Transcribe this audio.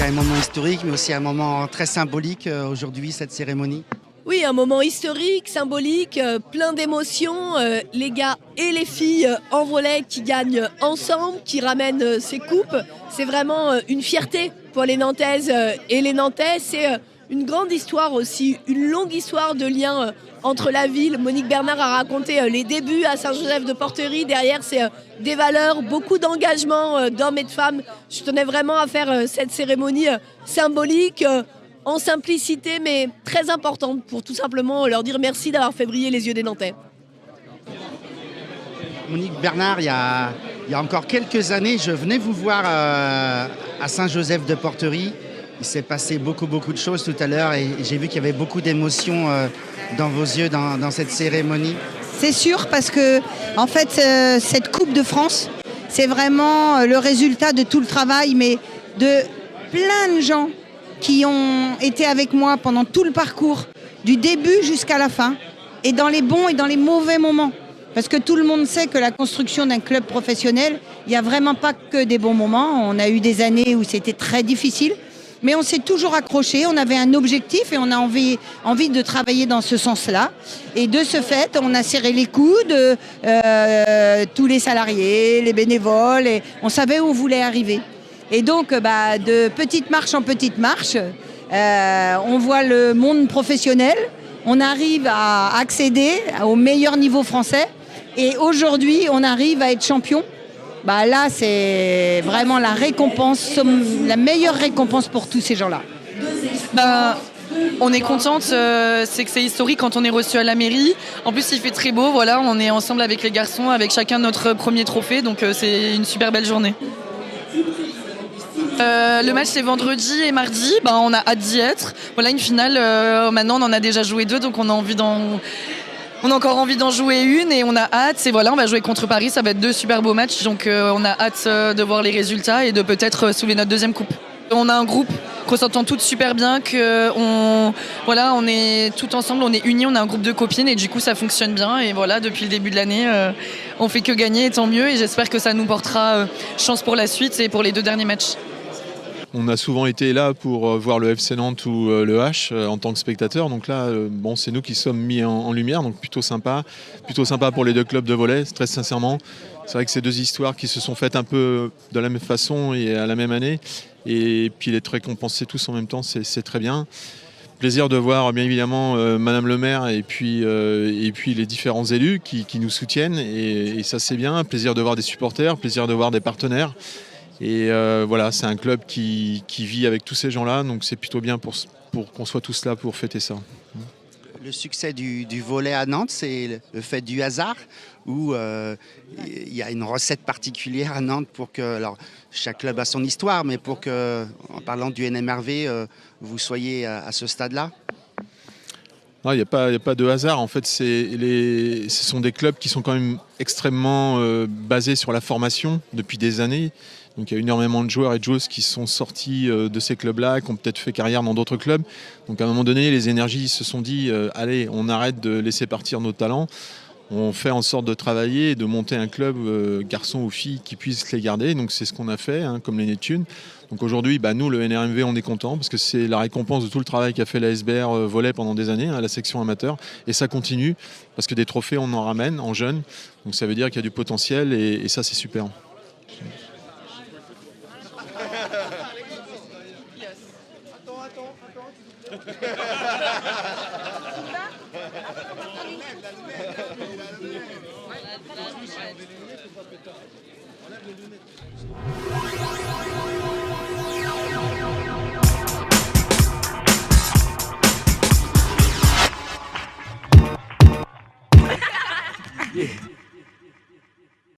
un moment historique, mais aussi un moment très symbolique aujourd'hui, cette cérémonie. Oui, un moment historique, symbolique, plein d'émotions. Les gars et les filles en volley qui gagnent ensemble, qui ramènent ces coupes. C'est vraiment une fierté pour les Nantaises et les Nantais. C'est une grande histoire aussi, une longue histoire de lien entre la ville. Monique Bernard a raconté les débuts à Saint-Joseph-de-Porterie. Derrière, c'est des valeurs, beaucoup d'engagement d'hommes et de femmes. Je tenais vraiment à faire cette cérémonie symbolique. En simplicité, mais très importante pour tout simplement leur dire merci d'avoir fait briller les yeux des Nantais. Monique Bernard, il y a encore quelques années, je venais vous voir à Saint-Joseph-de-Porterie. Il s'est passé beaucoup de choses tout à l'heure et j'ai vu qu'il y avait beaucoup d'émotions dans vos yeux dans cette cérémonie. C'est sûr parce que en fait, cette Coupe de France, c'est vraiment le résultat de tout le travail, mais de plein de gens qui ont été avec moi pendant tout le parcours, du début jusqu'à la fin, et dans les bons et dans les mauvais moments. Parce que tout le monde sait que la construction d'un club professionnel, il n'y a vraiment pas que des bons moments. On a eu des années où c'était très difficile, mais on s'est toujours accroché, on avait un objectif et on a envie de travailler dans ce sens-là. Et de ce fait, on a serré les coudes, tous les salariés, les bénévoles, et on savait où on voulait arriver. Et donc, de petite marche en petite marche, on voit le monde professionnel, on arrive à accéder au meilleur niveau français et aujourd'hui, on arrive à être champion. Là, c'est vraiment la récompense, la meilleure récompense pour tous ces gens-là. On est contente, c'est que c'est historique quand on est reçu à la mairie. En plus, il fait très beau, voilà, on est ensemble avec les garçons, avec chacun notre premier trophée, donc c'est une super belle journée. Le match c'est vendredi et mardi, on a hâte d'y être. Voilà une finale, maintenant on en a déjà joué 2, donc on a encore envie d'en jouer une et on a hâte. Et voilà, on va jouer contre Paris, ça va être 2 super beaux matchs, donc on a hâte de voir les résultats et de peut-être soulever notre deuxième coupe. On a un groupe qu'on s'entend toutes super bien, on est tout ensemble, on est unis, on a un groupe de copines et du coup ça fonctionne bien. Et voilà, depuis le début de l'année, on fait que gagner, et tant mieux. Et j'espère que ça nous portera chance pour la suite et pour les 2 derniers matchs. On a souvent été là pour voir le FC Nantes ou le H en tant que spectateur. Donc là, c'est nous qui sommes mis en lumière. Donc plutôt sympa pour les 2 clubs de volley, très sincèrement. C'est vrai que c'est 2 histoires qui se sont faites un peu de la même façon et à la même année. Et puis d'être récompensés tous en même temps, c'est très bien. Plaisir de voir bien évidemment Madame le maire et puis les différents élus qui nous soutiennent. Et ça c'est bien. Plaisir de voir des supporters, plaisir de voir des partenaires. Et voilà, c'est un club qui vit avec tous ces gens-là, donc c'est plutôt bien pour qu'on soit tous là pour fêter ça. Le succès du volley à Nantes, c'est le fait du hasard ou il y a une recette particulière à Nantes pour que, alors chaque club a son histoire, mais pour que, en parlant du NMRV, vous soyez à ce stade-là? Non, il n'y a pas de hasard. En fait, ce sont des clubs qui sont quand même extrêmement basés sur la formation depuis des années. Donc il y a énormément de joueurs et de joueuses qui sont sortis de ces clubs-là, qui ont peut-être fait carrière dans d'autres clubs. Donc à un moment donné, les énergies se sont dit allez, on arrête de laisser partir nos talents. On fait en sorte de travailler et de monter un club, garçons ou filles, qui puissent les garder. Donc c'est ce qu'on a fait, comme les Neptunes. Donc aujourd'hui, nous, le NRMV, on est content parce que c'est la récompense de tout le travail qu'a fait la SBR volley pendant des années, la section amateur. Et ça continue parce que des trophées, on en ramène en jeunes. Donc ça veut dire qu'il y a du potentiel et ça, c'est super. Attends.